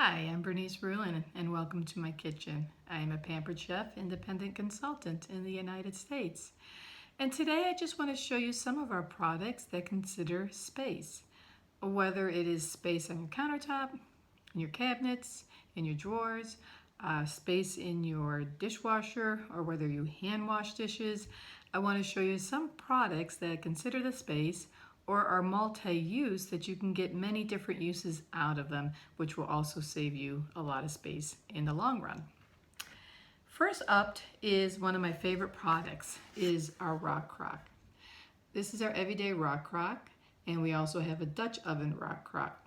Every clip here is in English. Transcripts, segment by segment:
Hi, I'm Bernice Ruin, and welcome to my kitchen. I am a Pampered Chef independent consultant in the United States. And today I just want to show you some of our products that consider space. Whether it is space on your countertop, in your cabinets, in your drawers, space in your dishwasher, or whether you hand wash dishes, I want to show you some products that consider the space or are multi-use that you can get many different uses out of them, which will also save you a lot of space in the long run. First up is one of my favorite products is our rock crock. This is our everyday rock crock, and we also have a Dutch oven rock crock.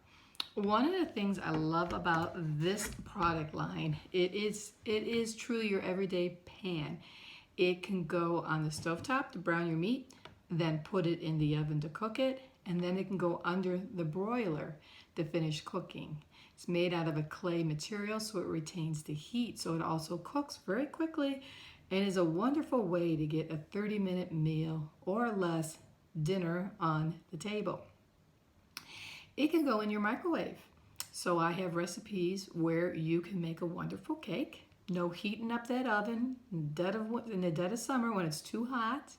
One of the things I love about this product line, it is truly your everyday pan. It can go on the stovetop to brown your meat, then put it in the oven to cook it, and then it can go under the broiler to finish cooking. It's made out of a clay material so it retains the heat, so it also cooks very quickly and is a wonderful way to get a 30-minute meal or less dinner on the table. It can go in your microwave. So I have recipes where you can make a wonderful cake. No heating up that oven in the dead of summer when it's too hot.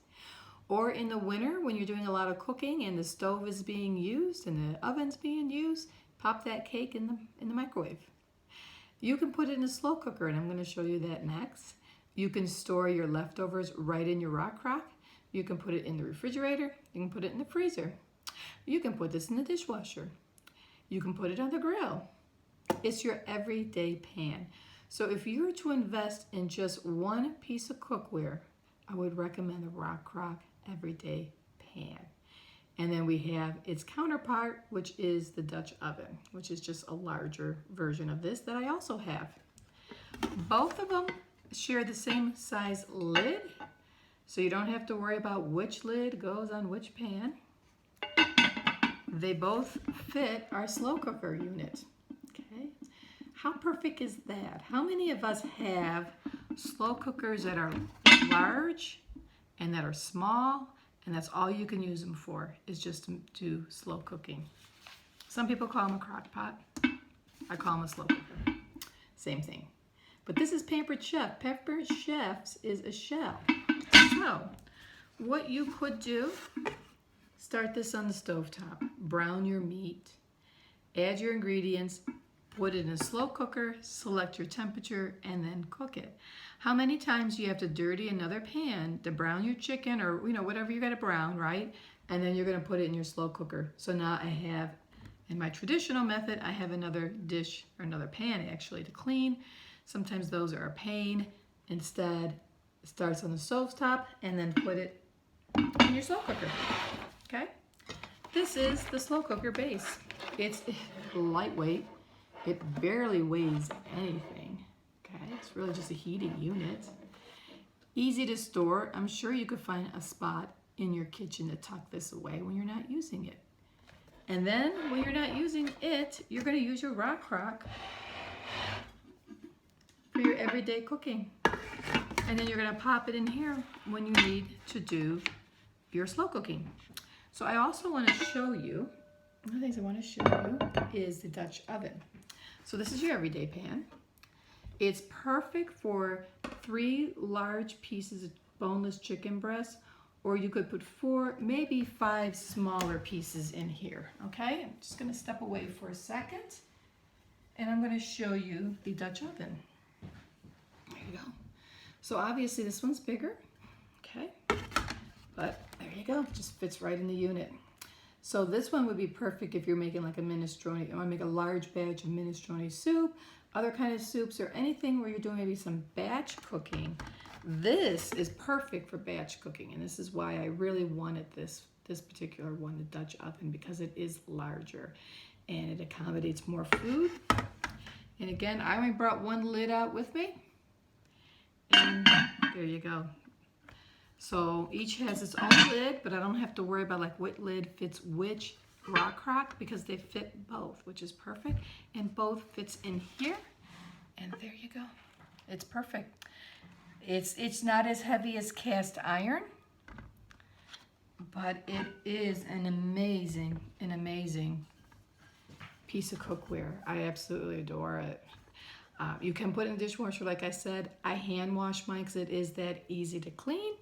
Or in the winter when you're doing a lot of cooking and the stove is being used and the oven's being used, pop that cake in the microwave. You can put it in a slow cooker, and I'm going to show you that next. You can store your leftovers right in your rock crock. You can put it in the refrigerator. You can put it in the freezer. You can put this in the dishwasher. You can put it on the grill. It's your everyday pan. So if you were to invest in just one piece of cookware, I would recommend the rock crock everyday pan. And then we have its counterpart, which is the Dutch oven, which is just a larger version of this that I also have. Both of them share the same size lid, so you don't have to worry about which lid goes on which pan. They both fit our slow cooker unit. Okay, how perfect is that? How many of us have slow cookers that are large and that are small, and that's all you can use them for, is just to do slow cooking? Some people call them a crock pot. I call them a slow cooker. Same thing. But this is Pampered Chef. Pampered Chefs is a shell. So what you could do, start this on the stovetop, brown your meat, add your ingredients, put it in a slow cooker, select your temperature, and then cook it. How many times do you have to dirty another pan to brown your chicken or whatever you got to brown, right? And then you're going to put it in your slow cooker. So now I have, in my traditional method, I have another dish or another pan actually to clean. Sometimes those are a pain. Instead, it starts on the stovetop and then put it in your slow cooker. Okay? This is the slow cooker base. It's lightweight. It barely weighs anything. Okay, it's really just a heating unit. Easy to store. I'm sure you could find a spot in your kitchen to tuck this away when you're not using it. And then when you're not using it, you're going to use your rock crock for your everyday cooking. And then you're going to pop it in here when you need to do your slow cooking. So I also want to show you, one of the things I want to show you is the Dutch oven. So this is your everyday pan. It's perfect for 3 large pieces of boneless chicken breast, or you could put 4, maybe 5 smaller pieces in here, okay? I'm just gonna step away for a second, and I'm gonna show you the Dutch oven. There you go. So obviously this one's bigger, okay? But there you go, just fits right in the unit. So this one would be perfect if you're making like a minestrone. You want to make a large batch of minestrone soup, other kind of soups, or anything where you're doing maybe some batch cooking. This is perfect for batch cooking, and this is why I really wanted this particular one, the Dutch oven, because it is larger and it accommodates more food. And again, I only brought one lid out with me, and there you go. So each has its own lid, but I don't have to worry about like what lid fits which rock crock because they fit both, which is perfect. And both fits in here. And there you go. It's perfect. It's not as heavy as cast iron, but it is an amazing piece of cookware. I absolutely adore it. You can put it in the dishwasher, like I said. I hand wash mine because it is that easy to clean.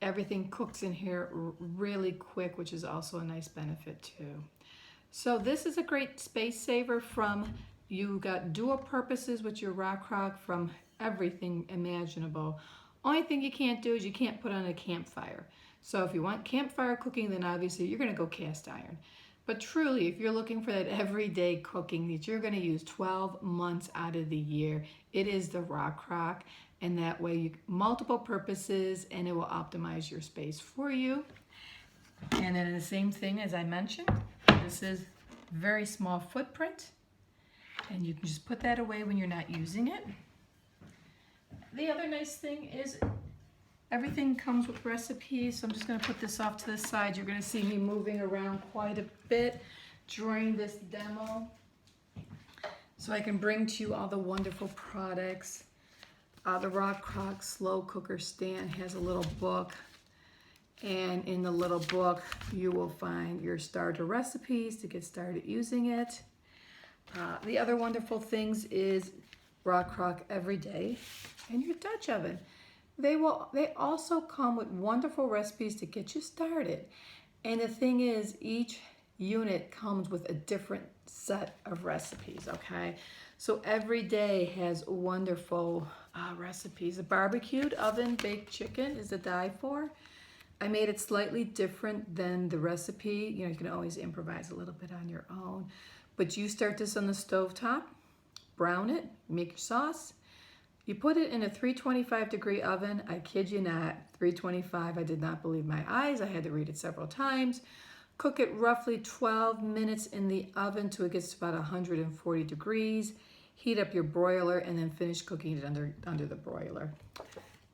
Everything cooks in here really quick, which is also a nice benefit too. So this is a great space saver from, you got dual purposes with your rock crock from everything imaginable. Only thing you can't do is you can't put on a campfire. So if you want campfire cooking, then obviously you're gonna go cast iron. But truly, if you're looking for that everyday cooking that you're gonna use 12 months out of the year, it is the rock crock. And that way, you multiple purposes, and it will optimize your space for you. And then the same thing as I mentioned, this is very small footprint, and you can just put that away when you're not using it. The other nice thing is everything comes with recipes, so I'm just going to put this off to the side. You're going to see me moving around quite a bit during this demo, so I can bring to you all the wonderful products. The Rock Crock Slow Cooker Stand has a little book, and in the little book you will find your starter recipes to get started using it. The other wonderful things is Rock Crock Everyday and your Dutch oven. They also come with wonderful recipes to get you started. And the thing is, each unit comes with a different set of recipes, okay? So every day has wonderful recipes. A barbecued oven baked chicken is a die for. I made it slightly different than the recipe. You know, you can always improvise a little bit on your own. But you start this on the stovetop, brown it, make your sauce. You put it in a 325-degree oven. I kid you not, 325. I did not believe my eyes. I had to read it several times. Cook it roughly 12 minutes in the oven till it gets to about 140 degrees. Heat up your broiler and then finish cooking it under the broiler.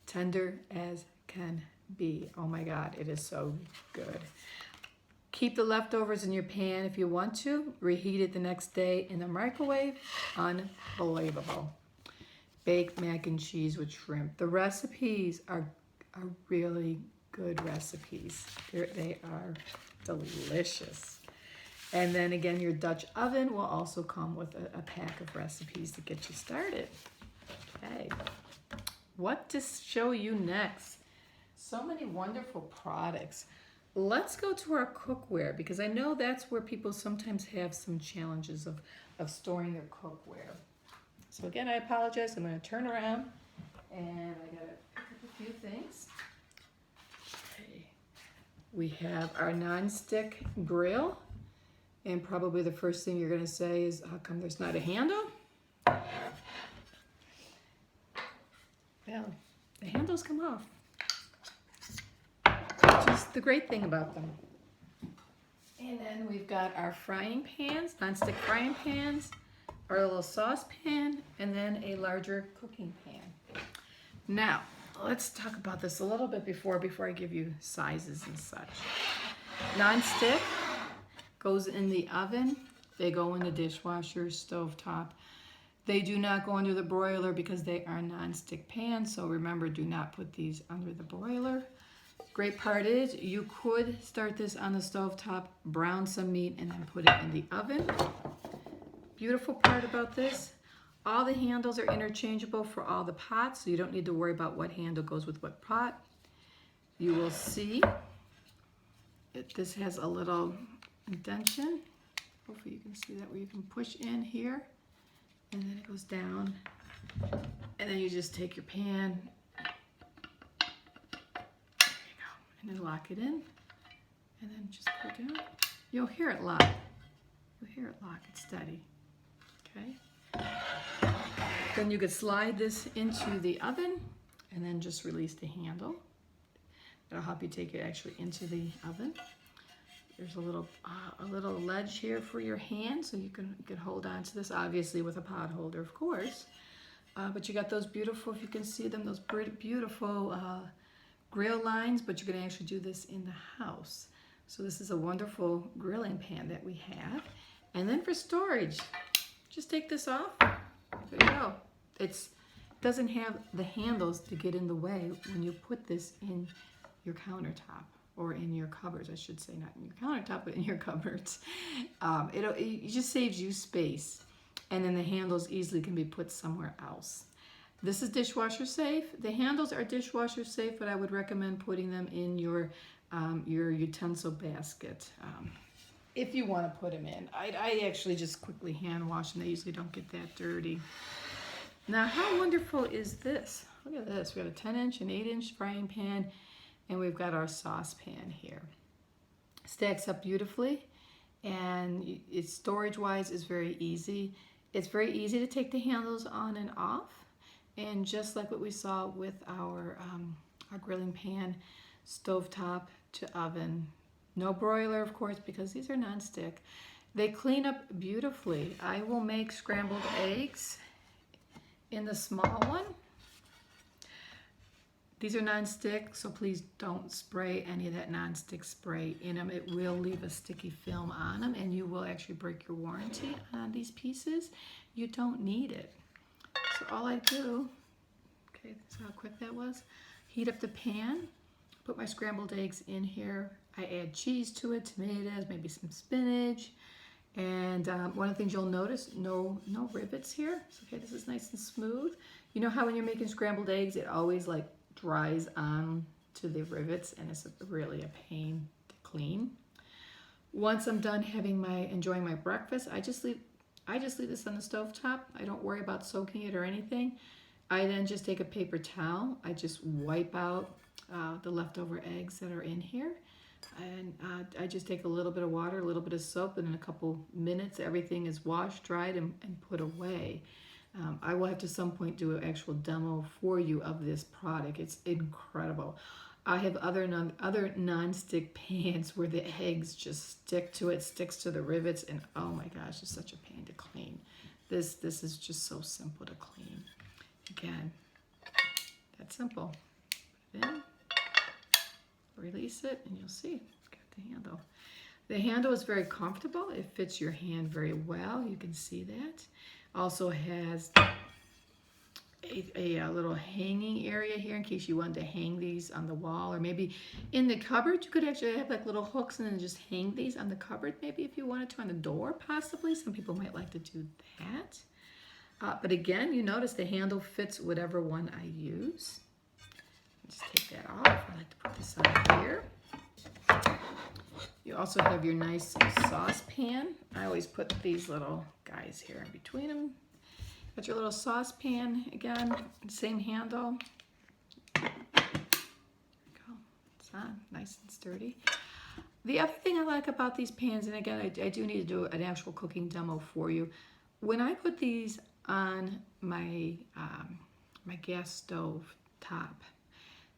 Tender as can be. Oh my God, it is so good. Keep the leftovers in your pan if you want to. Reheat it the next day in the microwave. Unbelievable. Baked mac and cheese with shrimp. The recipes are really good recipes. They are delicious. And then again, your Dutch oven will also come with a pack of recipes to get you started. Okay, what to show you next? So many wonderful products. Let's go to our cookware, because I know that's where people sometimes have some challenges of storing their cookware. So again, I apologize. I'm going to turn around and I got to pick up a few things. Okay. We have our non-stick grill. And probably the first thing you're going to say is, how come there's not a handle? Well, the handles come off, which is the great thing about them. And then we've got our frying pans, non-stick frying pans, our little saucepan, and then a larger cooking pan. Now, let's talk about this a little bit before I give you sizes and such. Non-stick goes in the oven. They go in the dishwasher, stovetop. They do not go under the broiler because they are non-stick pans. So remember, do not put these under the broiler. Great part is you could start this on the stovetop, brown some meat, and then put it in the oven. Beautiful part about this, all the handles are interchangeable for all the pots, so you don't need to worry about what handle goes with what pot. You will see this has a little indentation. Hopefully you can see that, where you can push in here, and then it goes down, and then you just take your pan, there you go, and then lock it in, and then just pull it down. You'll hear it lock. You'll hear it lock. It's steady. Okay. Then you could slide this into the oven, and then just release the handle. It'll help you take it actually into the oven. There's a little ledge here for your hand, so you can hold on to this, obviously with a pot holder, of course. But you got those beautiful, if you can see them, those beautiful grill lines, but you can actually do this in the house. So this is a wonderful grilling pan that we have. And then for storage, just take this off. There you go. It doesn't have the handles to get in the way when you put this in your countertop or in your cupboards, I should say, not in your countertop, but in your cupboards. It just saves you space. And then the handles easily can be put somewhere else. This is dishwasher safe. The handles are dishwasher safe, but I would recommend putting them in your utensil basket if you want to put them in. I actually just quickly hand wash them. They usually don't get that dirty. Now, how wonderful is this? Look at this. We got a 10-inch and 8-inch frying pan, and we've got our saucepan here. Stacks up beautifully, and it's storage-wise is very easy. It's very easy to take the handles on and off, and just like what we saw with our grilling pan, stovetop to oven. No broiler, of course, because these are nonstick. They clean up beautifully. I will make scrambled eggs in the small one. These are nonstick, so please don't spray any of that nonstick spray in them. It will leave a sticky film on them, and you will actually break your warranty on these pieces. You don't need it. So all I do, okay, that's how quick that was. Heat up the pan, put my scrambled eggs in here. I add cheese to it, tomatoes, maybe some spinach. And one of the things you'll notice, no rivets here. So, okay, this is nice and smooth. You know how when you're making scrambled eggs, it always like dries on to the rivets, and it's really a pain to clean. Once I'm done enjoying my breakfast, I just leave this on the stovetop. I don't worry about soaking it or anything. I then just take a paper towel. I just wipe out the leftover eggs that are in here. And I just take a little bit of water, a little bit of soap, and in a couple minutes everything is washed, dried, and put away. I will have to some point do an actual demo for you of this product. It's incredible. I have other non-stick pans where the eggs just stick to it, sticks to the rivets, and oh my gosh, it's such a pain to clean. This is just so simple to clean. Again, that's simple. Put it in. Release it, and you'll see it's got the handle. The handle is very comfortable. It fits your hand very well. You can see that. Also has a little hanging area here in case you wanted to hang these on the wall, or maybe in the cupboard. You could actually have like little hooks and then just hang these on the cupboard, maybe if you wanted to, on the door possibly. Some people might like to do that. But again, you notice the handle fits whatever one I use. Just take that off. I like to put this on here. You also have your nice saucepan. I always put these little guys here in between them. Got your little saucepan again, same handle. There we go. It's on, nice and sturdy. The other thing I like about these pans, and again, I do need to do an actual cooking demo for you. When I put these on my my gas stove top,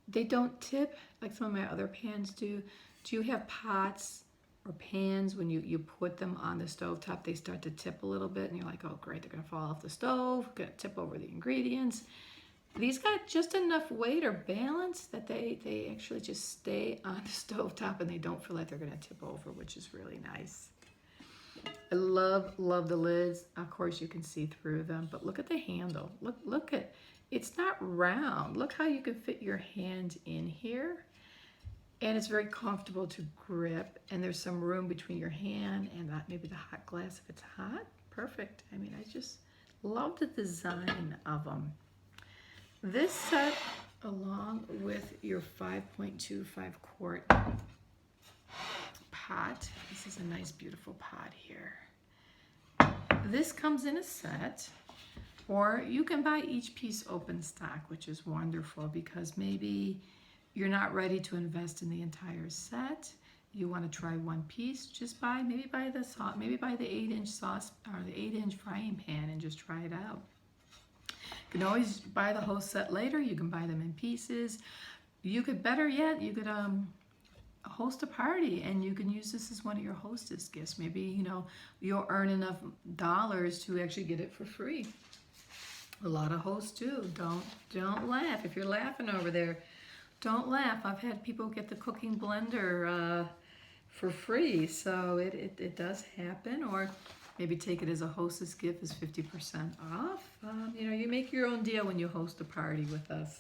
they don't tip like some of my other pans do. Do you have pots or pans when you put them on the stove top, they start to tip a little bit and you're like, oh great, they're gonna fall off the stove, gonna tip over the ingredients. These got just enough weight or balance that they actually just stay on the stove top and they don't feel like they're gonna tip over, which is really nice. I love the lids. Of course you can see through them, but look at the handle. Look at, it's not round. Look how you can fit your hand in here. And it's very comfortable to grip, and there's some room between your hand and that, maybe the hot glass if it's hot. Perfect. I mean, I just love the design of them. This set, along with your 5.25 quart pot, this is a nice beautiful pot here. This comes in a set, or you can buy each piece open stock, which is wonderful because maybe you're not ready to invest in the entire set. You want to try one piece, just maybe buy the 8-inch sauce or the 8-inch frying pan and just try it out. You can always buy the whole set later. You can buy them in pieces. You could, better yet, you could host a party and you can use this as one of your hostess gifts. Maybe you'll earn enough dollars to actually get it for free. A lot of hosts do. Don't laugh if you're laughing over there. Don't laugh. I've had people get the cooking blender for free, so it does happen. Or maybe take it as a hostess gift as 50% off. You make your own deal when you host a party with us,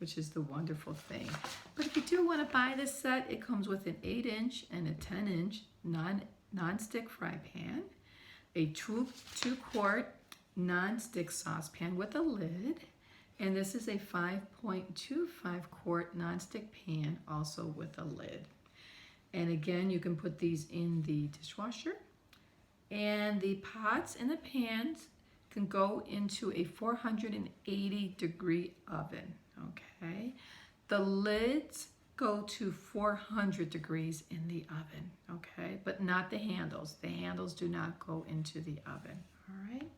which is the wonderful thing. But if you do want to buy this set, it comes with an 8-inch and a 10-inch non-stick fry pan, a 2-quart non-stick saucepan with a lid, and this is a 5.25 quart non-stick pan also with a lid. And again, you can put these in the dishwasher, and the pots and the pans can go into a 480 degree oven, okay? The lids go to 400 degrees in the oven, okay? But not the handles. The handles do not go into the oven, all right?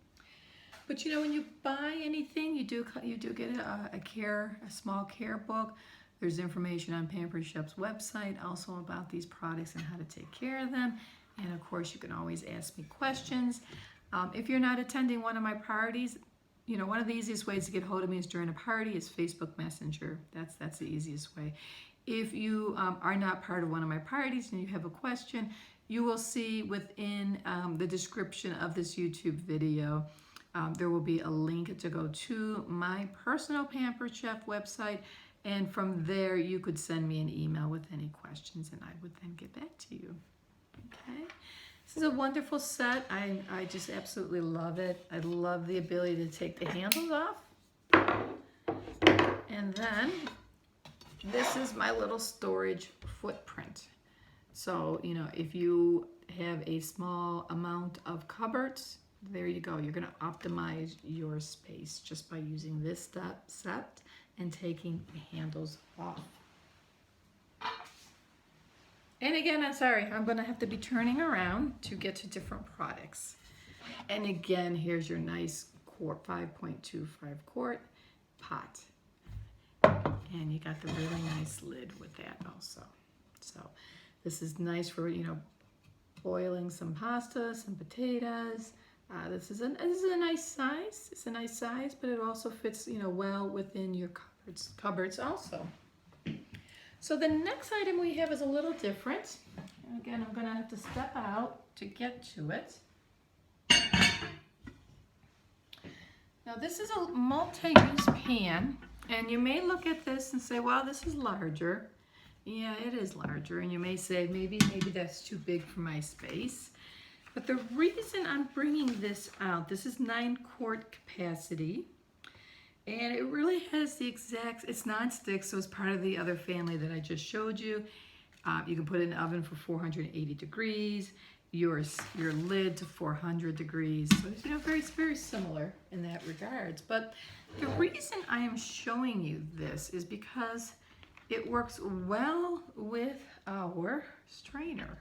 But you know, when you buy anything, you do get a small care book. There's information on Pampered Chef's website also about these products and how to take care of them. And of course, you can always ask me questions. If you're not attending one of my parties, you know, one of the easiest ways to get hold of me is during a party is Facebook Messenger. That's the easiest way. If you are not part of one of my parties and you have a question, you will see within the description of this YouTube video, there will be a link to go to my personal Pampered Chef website, and from there you could send me an email with any questions and I would then get back to you. Okay, this is a wonderful set. I just absolutely love it. I love the ability to take the handles off. And then this is my little storage footprint. So, you know, if you have a small amount of cupboards, there you go. You're going to optimize your space just by using this set and taking the handles off. And again, I'm sorry, I'm going to have to be turning around to get to different products. And again, here's your nice 5.25 quart pot. And you got the really nice lid with that also. So this is nice for, you know, boiling some pasta, some potatoes. This is a nice size. It's a nice size, but it also fits, you know, well within your cupboards also. So the next item we have is a little different. Again, I'm going to have to step out to get to it. Now this is a multi-use pan, and you may look at this and say, well, this is larger. Yeah, it is larger, and you may say, maybe that's too big for my space. But the reason I'm bringing this out, this is 9-quart capacity. And it really has the exact, it's non-stick, so it's part of the other family that I just showed you. You can put it in the oven for 480 degrees, your lid to 400 degrees. So it's, you know, very similar in that regards. But the reason I am showing you this is because it works well with our strainer.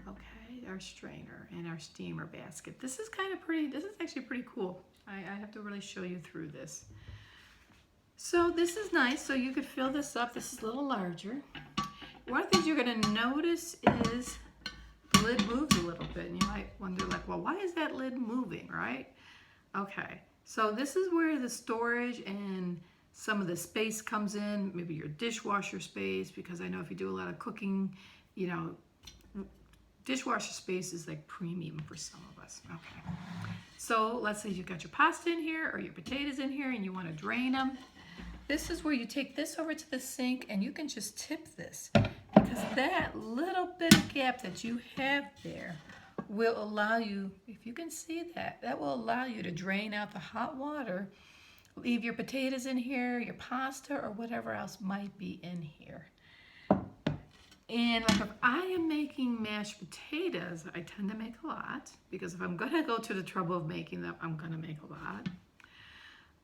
Okay, our strainer and our steamer basket. This is kind of pretty, this is actually pretty cool. I have to really show you through this. So this is nice, so you could fill this up. This is a little larger. One of the things you're going to notice is the lid moves a little bit, and you might wonder, like, well, why is that lid moving, right? Okay, so this is where the storage and some of the space comes in, maybe your dishwasher space, because I know if you do a lot of cooking, you know, dishwasher space is like premium for some of us. Okay. So let's say you've got your pasta in here or your potatoes in here and you want to drain them. This is where you take this over to the sink and you can just tip this, because that little bit of gap that you have there will allow you, if you can see that, that will allow you to drain out the hot water, leave your potatoes in here, your pasta, or whatever else might be in here. And like if I am making mashed potatoes, I tend to make a lot, because if I'm gonna go to the trouble of making them, I'm gonna make a lot.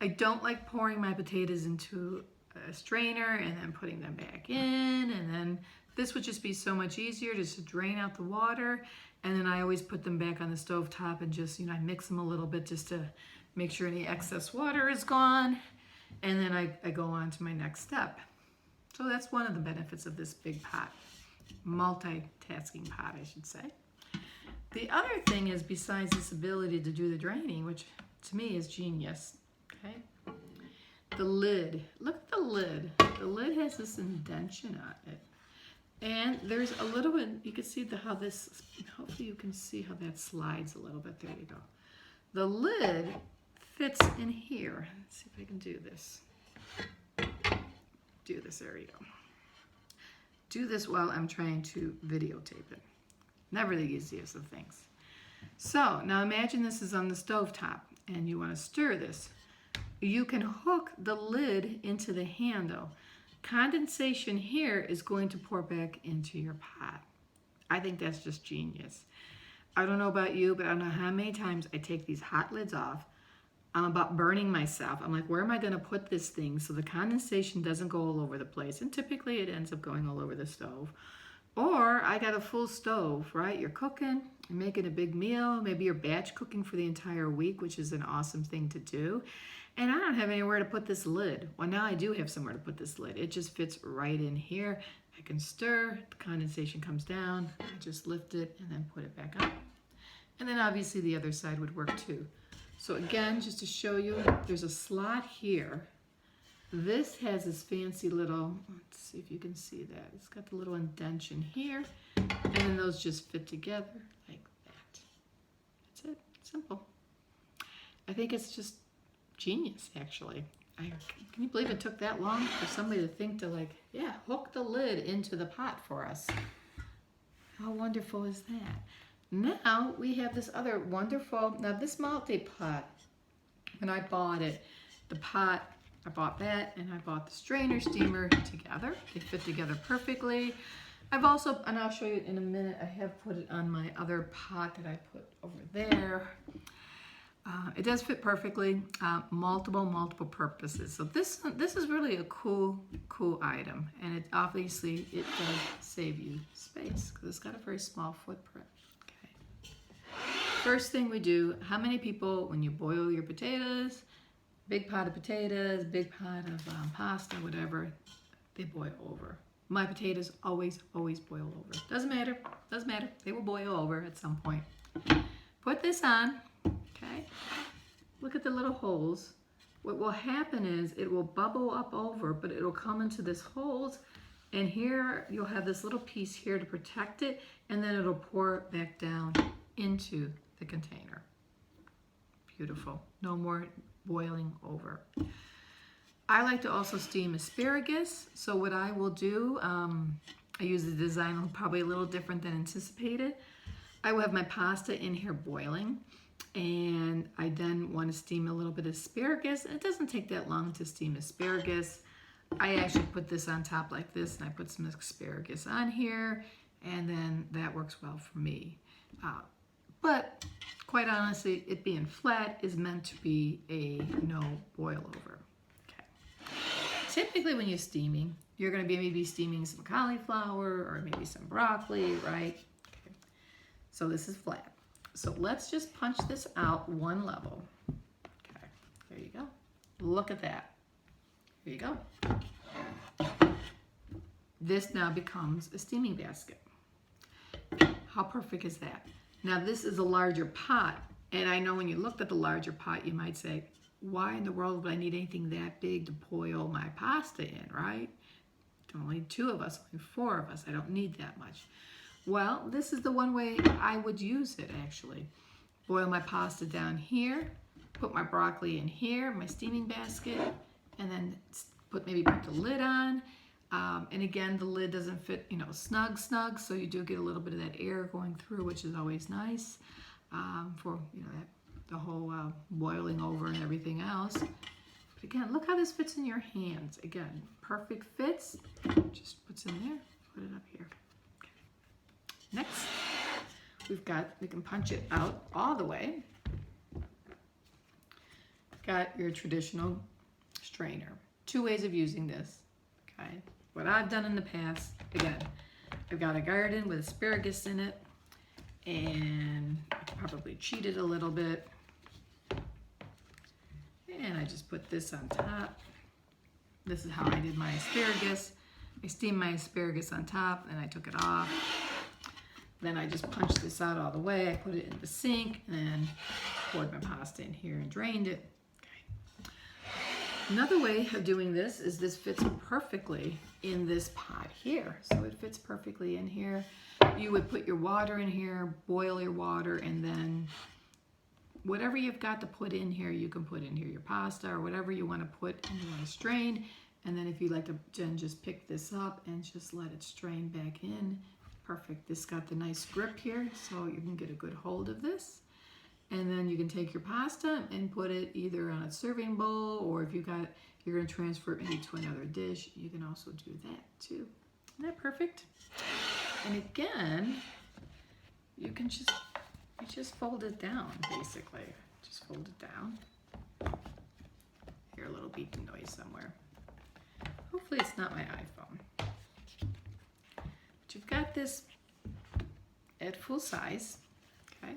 I don't like pouring my potatoes into a strainer and then putting them back in, and then this would just be so much easier just to drain out the water. And then I always put them back on the stove top and just, you know, I mix them a little bit just to make sure any excess water is gone. And then I go on to my next step. So that's one of the benefits of this big pot, multitasking pot, I should say. The other thing is, besides this ability to do the draining, which to me is genius, okay? The lid, look at the lid. The lid has this indentation on it. And there's a little bit, you can see how this, hopefully you can see how that slides a little bit. There you go. The lid fits in here. Let's see if I can do this. do this. There you go. Do this while I'm trying to videotape it. Never the easiest of things. So now imagine this is on the stove top and you want to stir this. You can hook the lid into the handle. Condensation here is going to pour back into your pot. I think that's just genius. I don't know about you, but I don't know how many times I take these hot lids off. I'm about burning myself. I'm like, where am I going to put this thing so the condensation doesn't go all over the place? And typically it ends up going all over the stove. Or I got a full stove, right? You're cooking, you're making a big meal. Maybe you're batch cooking for the entire week, which is an awesome thing to do. And I don't have anywhere to put this lid. Well, now I do have somewhere to put this lid. It just fits right in here. I can stir, the condensation comes down. I just lift it and then put it back up. And then obviously the other side would work too. So again, just to show you, there's a slot here. This has this fancy little, let's see if you can see that. It's got the little indentation here, and then those just fit together like that. That's it, simple. I think it's just genius, actually. Can you believe it took that long for somebody to think to like, yeah, hook the lid into the pot for us? How wonderful is that? Now we have this other wonderful, now this multi-pot, when I bought it, the pot, I bought that and I bought the strainer steamer together. They fit together perfectly. I've also, and I'll show you in a minute, I have put it on my other pot that I put over there. It does fit perfectly, multiple purposes. So this is really a cool item, and it obviously it does save you space because it's got a very small footprint. First thing we do, how many people, when you boil your potatoes, big pot of potatoes, big pot of pasta, whatever, they boil over. My potatoes always boil over. Doesn't matter, they will boil over at some point. Put this on, okay? Look at the little holes. What will happen is it will bubble up over, but it'll come into this holes, and here you'll have this little piece here to protect it, and then it'll pour back down into the container. Beautiful. No more boiling over. I like to also steam asparagus. So what I will do, I use the design probably a little different than anticipated. I will have my pasta in here boiling, and I then want to steam a little bit of asparagus. It doesn't take that long to steam asparagus. I actually put this on top like this, and I put some asparagus on here, and then that works well for me. But quite honestly, it being flat is meant to be a no boil over. Okay. Typically when you're steaming, you're going to be maybe steaming some cauliflower or maybe some broccoli, right? Okay. So this is flat. So let's just punch this out one level. Okay, there you go. Look at that. There you go. This now becomes a steaming basket. How perfect is that? Now this is a larger pot, and I know when you looked at the larger pot, you might say, why in the world would I need anything that big to boil my pasta in, right? Only 2 of us, only 4 of us, I don't need that much. Well, this is the one way I would use it actually. Boil my pasta down here, put my broccoli in here, my steaming basket, and then maybe put the lid on. And again, the lid doesn't fit, snug, so you do get a little bit of that air going through, which is always nice for, the whole boiling over and everything else. But again, look how this fits in your hands. Again, perfect fits. Just puts in there, put it up here. Okay. Next, we can punch it out all the way. Got your traditional strainer. 2 ways of using this, okay? What I've done in the past, again, I've got a garden with asparagus in it, and I can probably cheat it a little bit. And I just put this on top. This is how I did my asparagus. I steamed my asparagus on top, and I took it off. Then I just punched this out all the way. I put it in the sink, and then poured my pasta in here and drained it. Another way of doing this is this fits perfectly in this pot here. So it fits perfectly in here. You would put your water in here, boil your water, and then whatever you've got to put in here, you can put in here your pasta or whatever you want to put and you want to strain. And then if you like to, Jen, just pick this up and just let it strain back in. Perfect. This got the nice grip here, so you can get a good hold of this. And then you can take your pasta and put it either on a serving bowl, or if you're going to transfer it into another dish, you can also do that too. Isn't that perfect? And again, you can just fold it down, basically. Just fold it down. Hear a little beeping noise somewhere. Hopefully it's not my iPhone. But you've got this at full size, okay?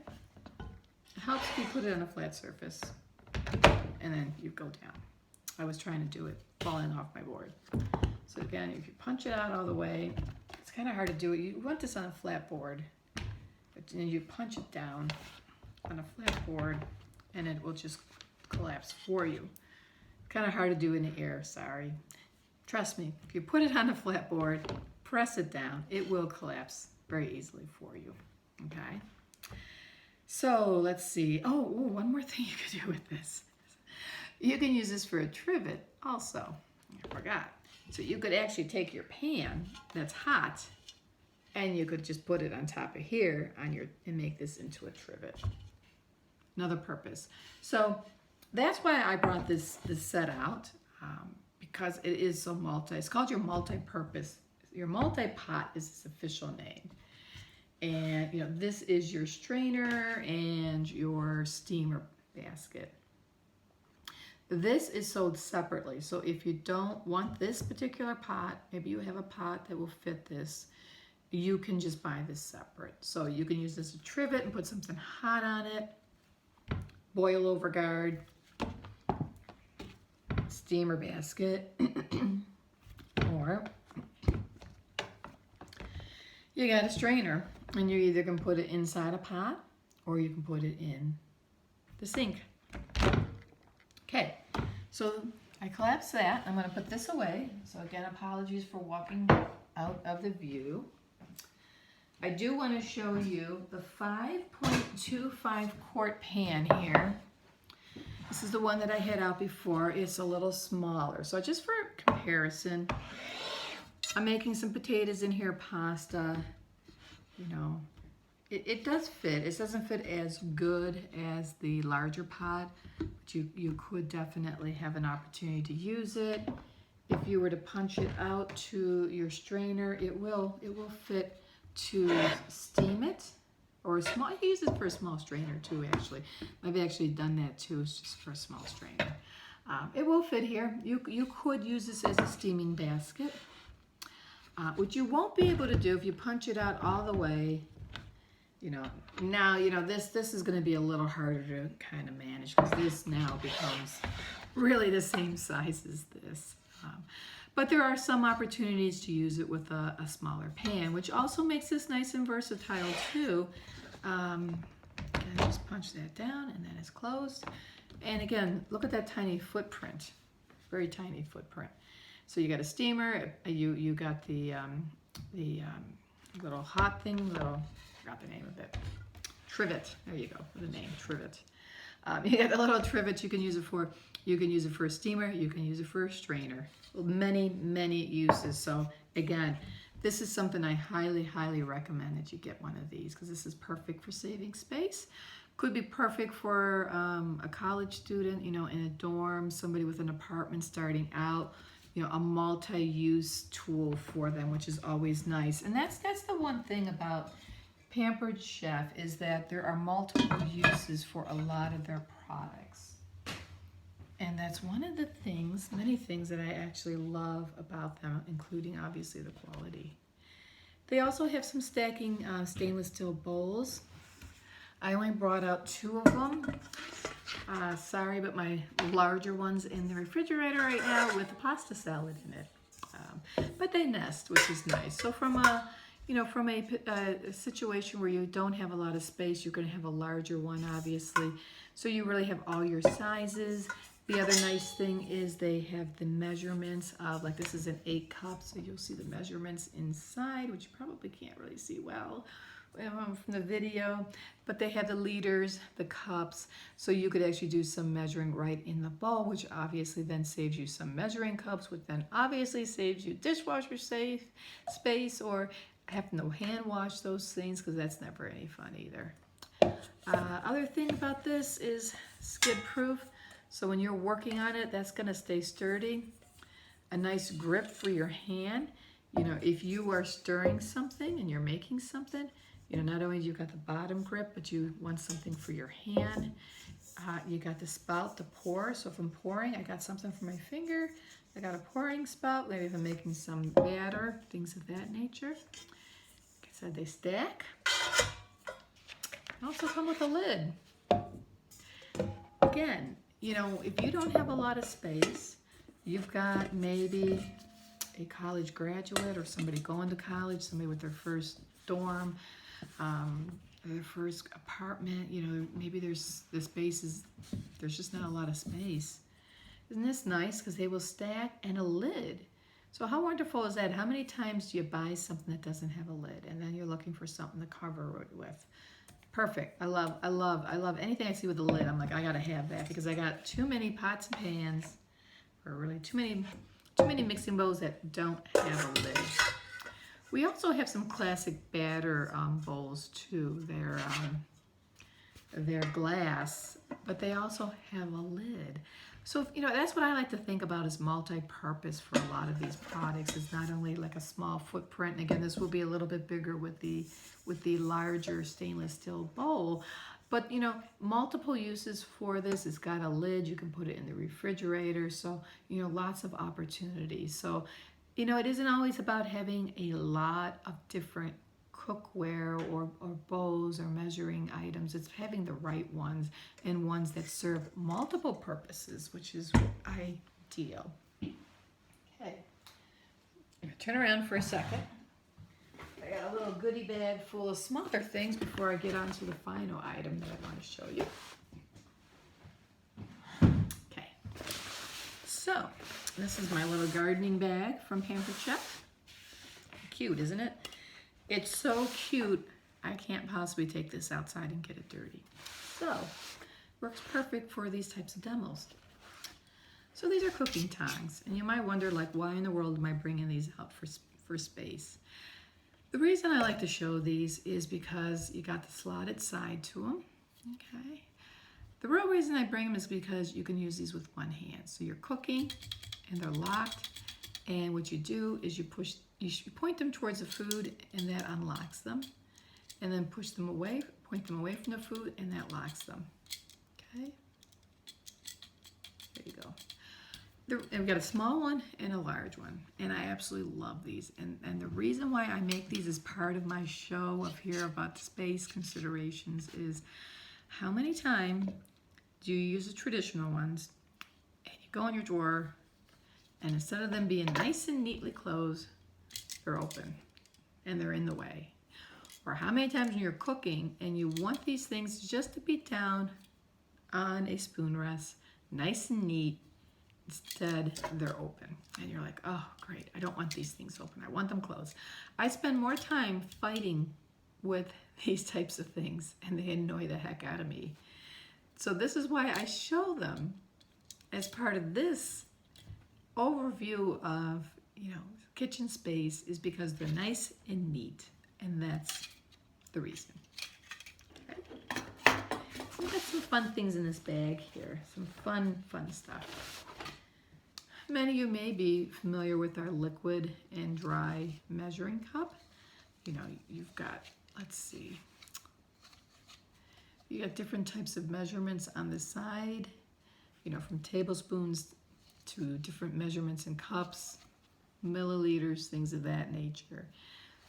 It helps if you put it on a flat surface, and then you go down. I was trying to do it falling off my board. So again, if you punch it out all the way, it's kind of hard to do it. You want this on a flat board, but then you punch it down on a flat board, and it will just collapse for you. Kind of hard to do in the air, sorry. Trust me, if you put it on a flat board, press it down, it will collapse very easily for you, okay? So let's see. Oh, one more thing you could do with this. You can use this for a trivet also. I forgot. So you could actually take your pan that's hot, and you could just put it on top of here and make this into a trivet. Another purpose. So that's why I brought this set out, because it is so it's called your multi-purpose. Your multi-pot is its official name. And this is your strainer and your steamer basket. This is sold separately. So if you don't want this particular pot, maybe you have a pot that will fit this, you can just buy this separate. So you can use this as a trivet and put something hot on it, boil over guard, steamer basket, or you got a strainer, and you either can put it inside a pot or you can put it in the sink. Okay, so I collapsed that. I'm going to put this away. So again, apologies for walking out of the view. I do want to show you the 5.25 quart pan here. This is the one that I had out before. It's a little smaller. So just for comparison, I'm making some potatoes in here, pasta. It does fit. It doesn't fit as good as the larger pot, but you could definitely have an opportunity to use it. If you were to punch it out to your strainer, it will fit to steam it, or a small. I use it for a small strainer too. Actually, I've actually done that too. It's just for a small strainer. It will fit here. You could use this as a steaming basket. What you won't be able to do if you punch it out all the way, this is going to be a little harder to kind of manage, because this now becomes really the same size as this. But there are some opportunities to use it with a smaller pan, which also makes this nice and versatile too. And just punch that down, and then it's closed. And again, look at that tiny footprint, very tiny footprint. So you got a steamer, you got the little hot thing, I forgot the name of it, trivet. There you go, the name, trivet. You got the little trivet you can use it for. You can use it for a steamer, you can use it for a strainer. Many uses. So again, this is something I highly recommend that you get one of these, because this is perfect for saving space. Could be perfect for a college student, in a dorm, somebody with an apartment starting out. A multi-use tool for them, which is always nice. And that's the one thing about Pampered Chef, is that there are multiple uses for a lot of their products. And that's one of the things, many things that I actually love about them, including obviously the quality. They also have some stacking stainless steel bowls. I only brought out 2 of them. Sorry, but my larger one's in the refrigerator right now with the pasta salad in it. But they nest, which is nice. So from a situation where you don't have a lot of space, you're going to have a larger one, obviously. So you really have all your sizes. The other nice thing is they have the measurements of, like, this is an 8 cup, so you'll see the measurements inside, which you probably can't really see well from the video, but they have the liters, the cups, so you could actually do some measuring right in the bowl, which obviously then saves you some measuring cups, which then obviously saves you dishwasher safe space, or having to hand wash those things, because that's never any fun either. Other thing about this is skid proof, so when you're working on it, that's going to stay sturdy. A nice grip for your hand. You know, if you are stirring something and you're making something, you know, not only do you got the bottom grip, but you want something for your hand. You got the spout to pour, so if I'm pouring, I got something for my finger. I got a pouring spout, maybe if I'm making some batter, things of that nature. Like I said, they stack. They also come with a lid. Again, you know, if you don't have a lot of space, you've got maybe a college graduate or somebody going to college, somebody with their first dorm, their first apartment, you know, maybe there's just not a lot of space. Isn't this nice? Because they will stack, and a lid. So how wonderful is that? How many times do you buy something that doesn't have a lid, and then you're looking for something to cover it with? Perfect. I love anything I see with a lid. I'm like, I gotta have that, because I got too many pots and pans, or really too many mixing bowls that don't have a lid. We also have some classic batter bowls too. They're glass, but they also have a lid. So, you know, that's what I like to think about as multi-purpose for a lot of these products. It's not only like a small footprint, and again, this will be a little bit bigger with the larger stainless steel bowl, but you know, multiple uses for this. It's got a lid, you can put it in the refrigerator, so you know, lots of opportunities. So, you know, it isn't always about having a lot of different cookware or bowls or measuring items. It's having the right ones, and ones that serve multiple purposes, which is ideal. Okay, turn around for a second. I got a little goodie bag full of smaller things before I get on to the final item that I want to show you. Okay, so this is my little gardening bag from Pampered Chef. Cute, isn't it? It's so cute, I can't possibly take this outside and get it dirty. So, works perfect for these types of demos. So these are cooking tongs, and you might wonder, like, why in the world am I bringing these out for space? The reason I like to show these is because you got the slotted side to them, okay? The real reason I bring them is because you can use these with one hand. So you're cooking, and they're locked, and what you do is you point them towards the food, and that unlocks them, and then push them away, point them away from the food, and that locks them, okay? There you go. And we've got a small one and a large one, and I absolutely love these. And the reason why I make these as part of my show of here about space considerations is, how many times do you use the traditional ones, and you go in your drawer, and instead of them being nice and neatly closed, they're open and they're in the way? Or how many times when you're cooking and you want these things just to be down on a spoon rest, nice and neat, instead they're open, and you're like, oh great, I don't want these things open, I want them closed. I spend more time fighting with these types of things, and they annoy the heck out of me. So this is why I show them as part of this overview of, you know, kitchen space, is because they're nice and neat, and that's the reason. Okay. We've got some fun things in this bag here, some fun stuff. Many of you may be familiar with our liquid and dry measuring cup. You know, you've got, let's see, you got different types of measurements on the side, you know, from tablespoons to different measurements in cups, milliliters, things of that nature.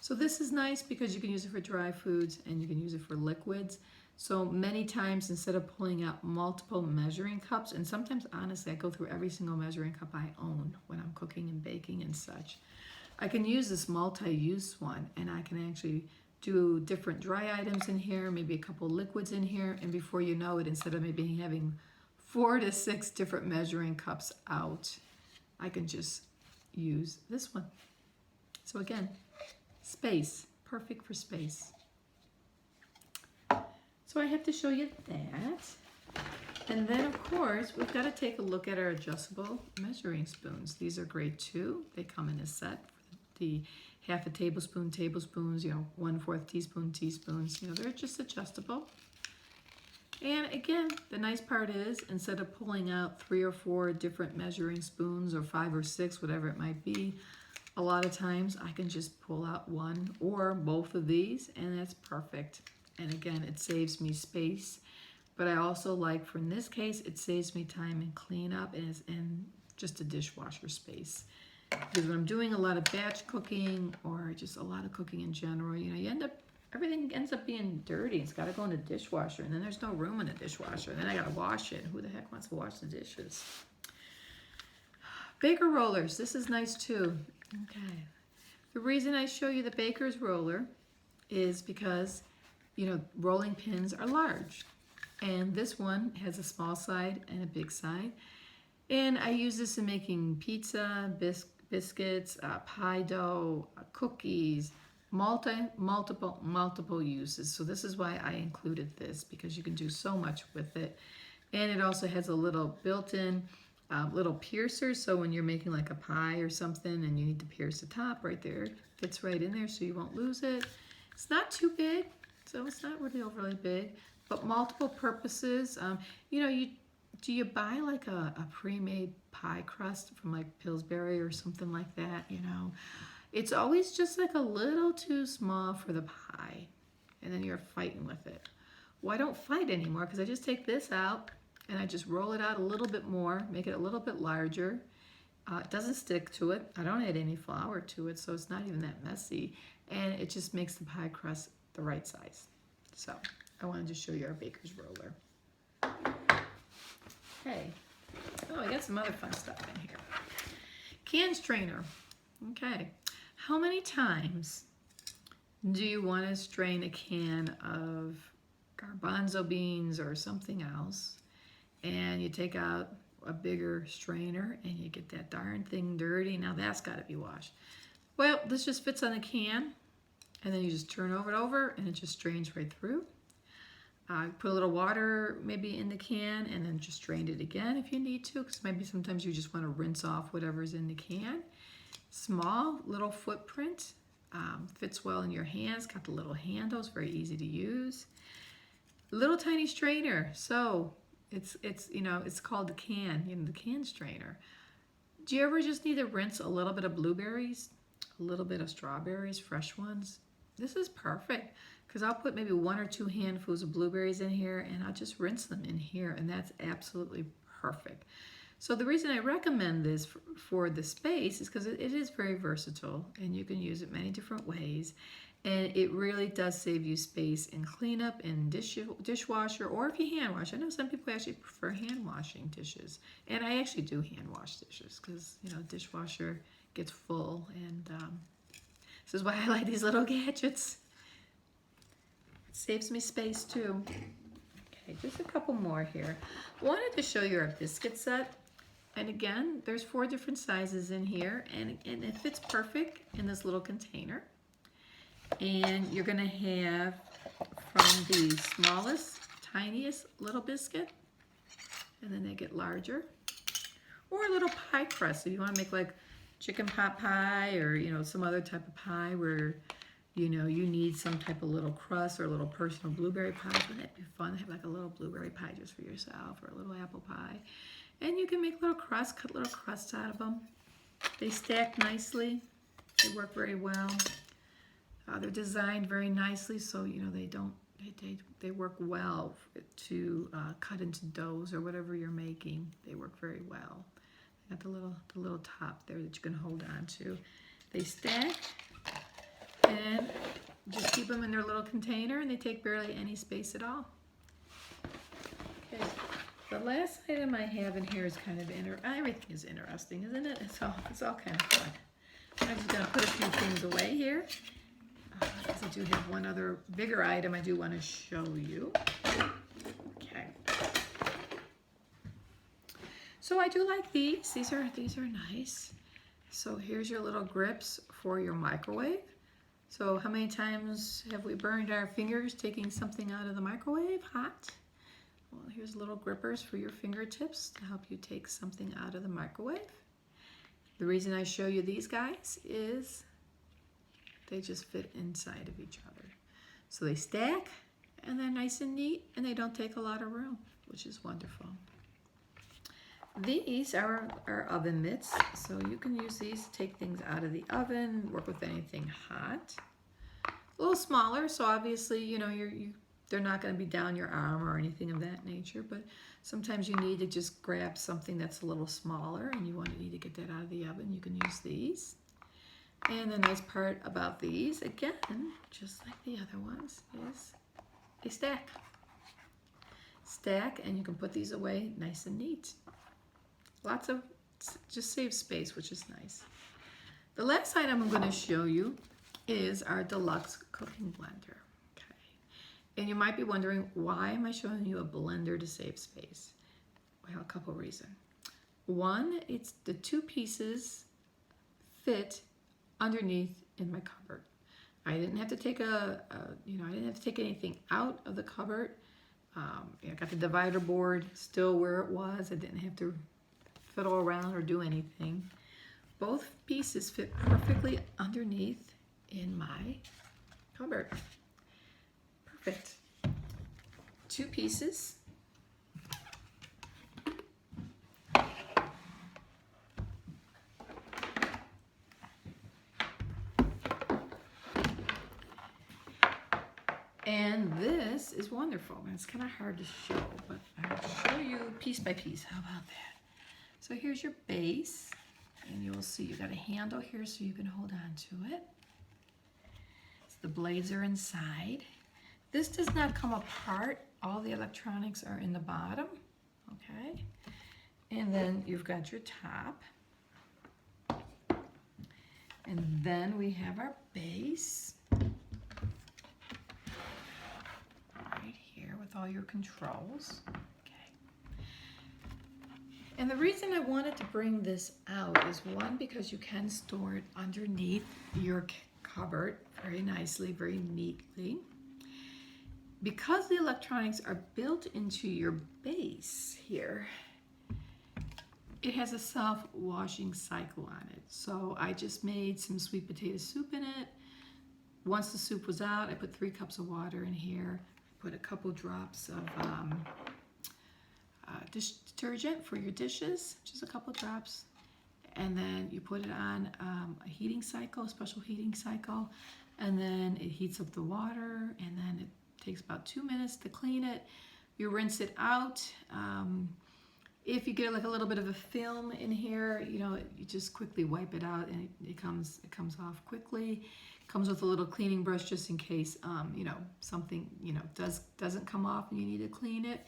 So this is nice because you can use it for dry foods and you can use it for liquids. So many times, instead of pulling out multiple measuring cups, and sometimes honestly I go through every single measuring cup I own when I'm cooking and baking and such, I can use this multi-use one, and I can actually do different dry items in here, maybe a couple liquids in here, and before you know it, instead of maybe having 4 to 6 different measuring cups out, I can just use this one. So again, space, perfect for space. So I have to show you that. And then of course, we've got to take a look at our adjustable measuring spoons. These are great too. They come in a set. The half a tablespoon, tablespoons, 1/4 teaspoon, teaspoons, they're just adjustable. And again, the nice part is instead of pulling out 3 or 4 different measuring spoons or 5 or 6, whatever it might be, a lot of times I can just pull out one or both of these and that's perfect. And again, it saves me space. But I also like, for in this case, it saves me time in cleanup and just a dishwasher space. Because when I'm doing a lot of batch cooking or just a lot of cooking in general, everything ends up being dirty. It's got to go in the dishwasher, and then there's no room in the dishwasher. And then I got to wash it. Who the heck wants to wash the dishes? Baker rollers. This is nice too. Okay. The reason I show you the baker's roller is because, rolling pins are large. And this one has a small side and a big side. And I use this in making pizza, biscuits, pie dough, cookies, multiple uses. So this is why I included this, because you can do so much with it. And it also has a little built-in little piercer. So when you're making like a pie or something and you need to pierce the top right there, it fits right in there so you won't lose it. It's not too big, so it's not really overly big. But multiple purposes. Do you buy like a pre-made pie crust from like Pillsbury or something like that? It's always just like a little too small for the pie, and then you're fighting with it. Well, I don't fight anymore because I just take this out and I just roll it out a little bit more, make it a little bit larger. It doesn't stick to it. I don't add any flour to it, so it's not even that messy, and it just makes the pie crust the right size. So I wanted to show you our baker's roller. Okay. Oh, I got some other fun stuff in here. Can strainer. Okay. How many times do you want to strain a can of garbanzo beans or something else, and you take out a bigger strainer and you get that darn thing dirty? Now that's got to be washed. Well, this just fits on a can, and then you just turn it over and it just strains right through. Put a little water maybe in the can and then just strain it again if you need to, because maybe sometimes you just want to rinse off whatever's in the can. Small little footprint, fits well in your hands, got the little handles, very easy to use. Little tiny strainer, so it's called the can, the can strainer. Do you ever just need to rinse a little bit of blueberries, a little bit of strawberries, fresh ones? This is perfect. Because I'll put maybe 1 or 2 handfuls of blueberries in here and I'll just rinse them in here, and that's absolutely perfect. So the reason I recommend this for the space is because it is very versatile and you can use it many different ways, and it really does save you space in cleanup and dishwasher, or if you hand wash. I know some people actually prefer hand washing dishes, and I actually do hand wash dishes because dishwasher gets full, and this is why I like these little gadgets. Saves me space too. Okay, just a couple more here. I wanted to show you our biscuit set. And again, there's 4 different sizes in here, and it fits perfect in this little container. And you're gonna have from the smallest, tiniest little biscuit, and then they get larger. Or a little pie crust, if you wanna make like chicken pot pie or some other type of pie where you need some type of little crust or a little personal blueberry pie. Wouldn't that be fun to have like a little blueberry pie just for yourself, or a little apple pie? And you can make little crusts, cut little crusts out of them. They stack nicely. They work very well. They're designed very nicely, so they work well to cut into doughs or whatever you're making. They work very well. They got the little top there that you can hold on to. They stack. And just keep them in their little container, and they take barely any space at all. Okay, the last item I have in here is kind of everything is interesting, isn't it? It's all kind of fun. I'm just going to put a few things away here, because I do have one other bigger item I do want to show you. Okay. So I do like these. These are nice. So here's your little grips for your microwave. So how many times have we burned our fingers taking something out of the microwave hot? Well, here's little grippers for your fingertips to help you take something out of the microwave. The reason I show you these guys is they just fit inside of each other. So they stack and they're nice and neat and they don't take a lot of room, which is wonderful. These are our oven mitts, so you can use these to take things out of the oven, work with anything hot. A little smaller, so obviously, you know, they're not going to be down your arm or anything of that nature, but sometimes you need to just grab something that's a little smaller and you need to get that out of the oven. You can use these. And the nice part about these, again, just like the other ones, is they stack. Stack, and you can put these away nice and neat. Lots of, just save space, which is nice. The last item I'm going to show you is our deluxe cooking blender. Okay. And you might be wondering, why am I showing you a blender to save space? Well, a couple reasons. One, it's the two pieces fit underneath in my cupboard. I didn't have to take I didn't have to take anything out of the cupboard. I got the divider board still where it was. I didn't have to fiddle around or do anything. Both pieces fit perfectly underneath in my cupboard. Perfect. Two pieces. And this is wonderful. It's kind of hard to show, but I'll show you piece by piece. How about that? So here's your base, and you will see you got a handle here so you can hold on to it. So the blades are inside. This does not come apart. All the electronics are in the bottom, okay? And then you've got your top. And then we have our base. Right here with all your controls. And the reason I wanted to bring this out is one, because you can store it underneath your cupboard very nicely, very neatly. Because the electronics are built into your base here, it has a self-washing cycle on it. So I just made some sweet potato soup in it. Once the soup was out, I put 3 cups of water in here, put a couple drops of dish detergent for your dishes, just a couple drops, and then you put it on a heating cycle, a special heating cycle, and then it heats up the water, and then it takes about 2 minutes to clean it. You rinse it out. If you get like a little bit of a film in here, you know, you just quickly wipe it out, and it comes off quickly. It comes with a little cleaning brush just in case you know, something, you know, doesn't come off and you need to clean it.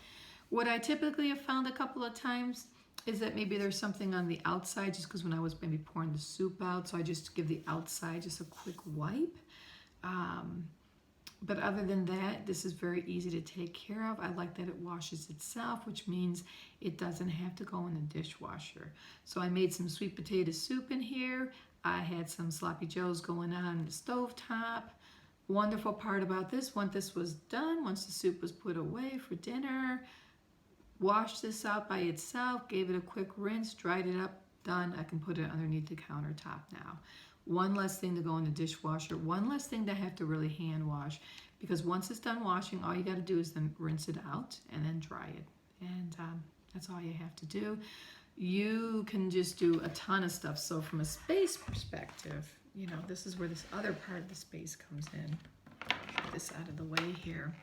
What I typically have found a couple of times is that maybe there's something on the outside, just because when I was maybe pouring the soup out, so I just give the outside just a quick wipe. But other than that, this is very easy to take care of. I like that it washes itself, which means it doesn't have to go in the dishwasher. So I made some sweet potato soup in here. I had some sloppy joes going on the stovetop. Wonderful part about this, once this was done, once the soup was put away for dinner, washed this out by itself, gave it a quick rinse, dried it up, done. I can put it underneath the countertop now. One less thing to go in the dishwasher, one less thing to have to really hand wash, because once it's done washing, all you got to do is then rinse it out and then dry it. And that's all you have to do. You can just do a ton of stuff. So from a space perspective, you know, this is where this other part of the space comes in. Get this out of the way here.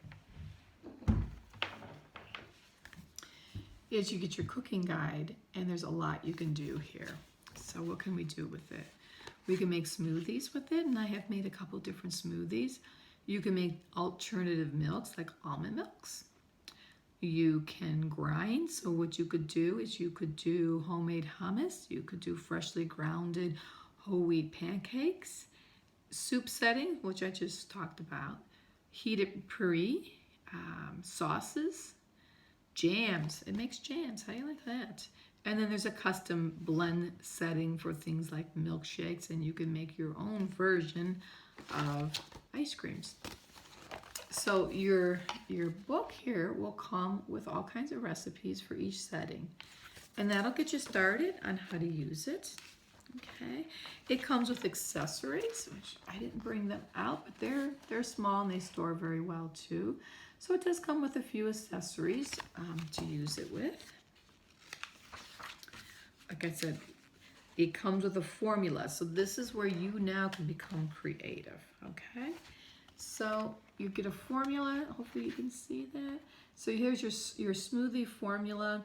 Is you get your cooking guide, and there's a lot you can do here. So what can we do with it? We can make smoothies with it, and I have made a couple different smoothies. You can make alternative milks like almond milks. You can grind, so what you could do is you could do homemade hummus, you could do freshly grounded whole wheat pancakes, soup setting, which I just talked about, heated puree, sauces, jams. It makes jams. How do you like that? And then there's a custom blend setting for things like milkshakes, and you can make your own version of ice creams. So your book here will come with all kinds of recipes for each setting. And that'll get you started on how to use it. Okay. It comes with accessories, which I didn't bring them out, but they're small and they store very well too. So it does come with a few accessories to use it with. Like I said, it comes with a formula. So this is where you now can become creative. Okay. So you get a formula. Hopefully you can see that. So here's your smoothie formula.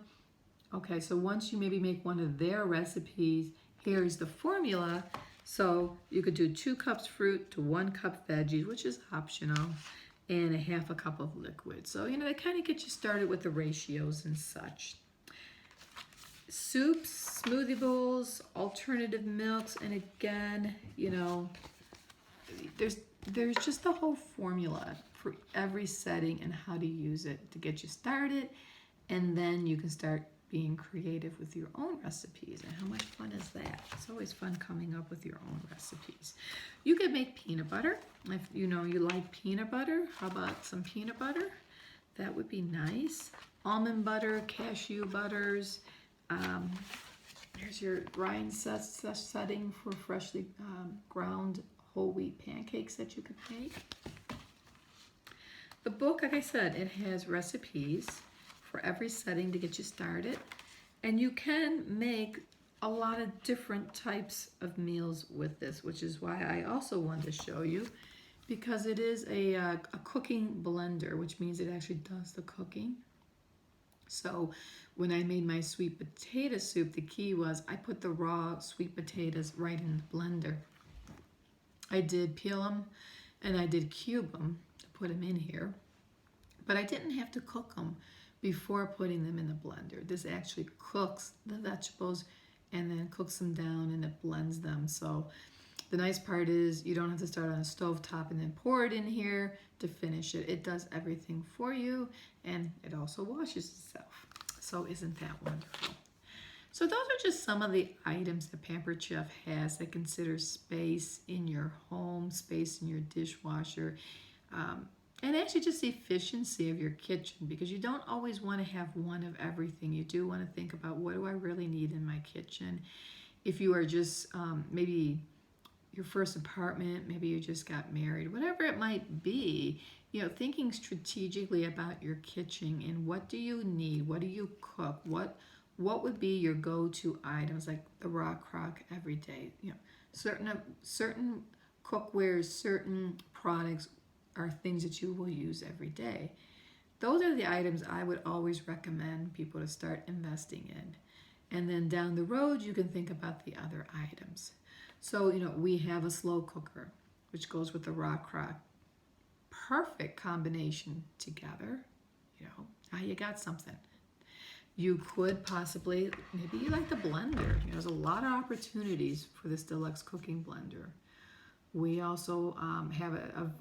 Okay, so once you maybe make one of their recipes, here's the formula. So you could do 2 cups fruit to 1 cup veggies, which is optional, and a half a cup of liquid. So, you know, they kind of get you started with the ratios and such. Soups, smoothie bowls, alternative milks, and again, you know, there's just a whole formula for every setting and how to use it to get you started, and then you can start being creative with your own recipes. And how much fun is that? It's always fun coming up with your own recipes. You could make peanut butter. If you know you like peanut butter, how about some peanut butter? That would be nice. Almond butter, cashew butters. Here's your grind setting for freshly ground whole wheat pancakes that you could make. The book, like I said, it has recipes for every setting to get you started, and you can make a lot of different types of meals with this, which is why I also wanted to show you, because it is a cooking blender, which means it actually does the cooking. So when I made my sweet potato soup, the key was I put the raw sweet potatoes right in the blender. I did peel them and I did cube them to put them in here, but I didn't have to cook them before putting them in the blender. This actually cooks the vegetables and then cooks them down and it blends them. So the nice part is you don't have to start on a stove top and then pour it in here to finish it. It does everything for you, and it also washes itself. So isn't that wonderful? So those are just some of the items that Pampered Chef has that consider space in your home, space in your dishwasher, and actually just the efficiency of your kitchen, because you don't always want to have one of everything. You do want to think about, what do I really need in my kitchen? If you are just maybe your first apartment, maybe you just got married, whatever it might be, you know, thinking strategically about your kitchen and what do you need? What do you cook? What would be your go-to items, like the raw crock every day? You know, certain cookwares, certain products are things that you will use every day. Those are the items I would always recommend people to start investing in. And then down the road, you can think about the other items. So, you know, we have a slow cooker, which goes with the raw crock. Perfect combination together. You know, now you got something. You could possibly, maybe you like the blender. You know, there's a lot of opportunities for this deluxe cooking blender. We also have a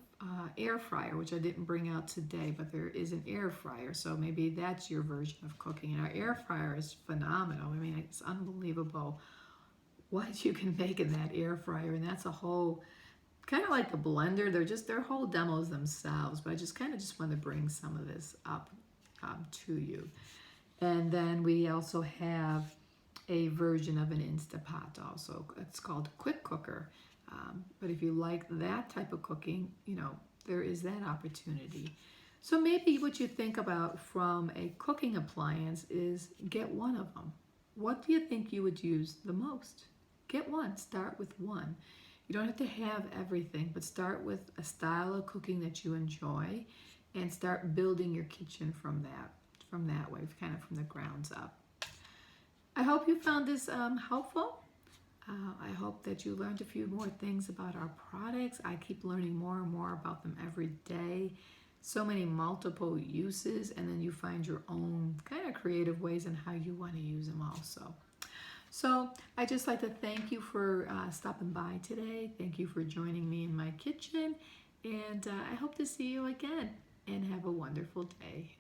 air fryer, which I didn't bring out today, but there is an air fryer, so maybe that's your version of cooking. And our air fryer is phenomenal. I mean, it's unbelievable what you can make in that air fryer, and that's a whole, kind of like the blender. They're whole demos themselves, but I just want to bring some of this up to you. And then we also have a version of an Instapot also. It's called a quick cooker. But if you like that type of cooking, you know, there is that opportunity. So maybe what you think about from a cooking appliance is get one of them. What do you think you would use the most? Get one. Start with one. You don't have to have everything, but start with a style of cooking that you enjoy and start building your kitchen from that way, kind of from the grounds up. I hope you found this helpful. I hope that you learned a few more things about our products. I keep learning more and more about them every day. So many multiple uses, and then you find your own kind of creative ways in how you want to use them also. So I just like to thank you for stopping by today. Thank you for joining me in my kitchen, and I hope to see you again, and have a wonderful day.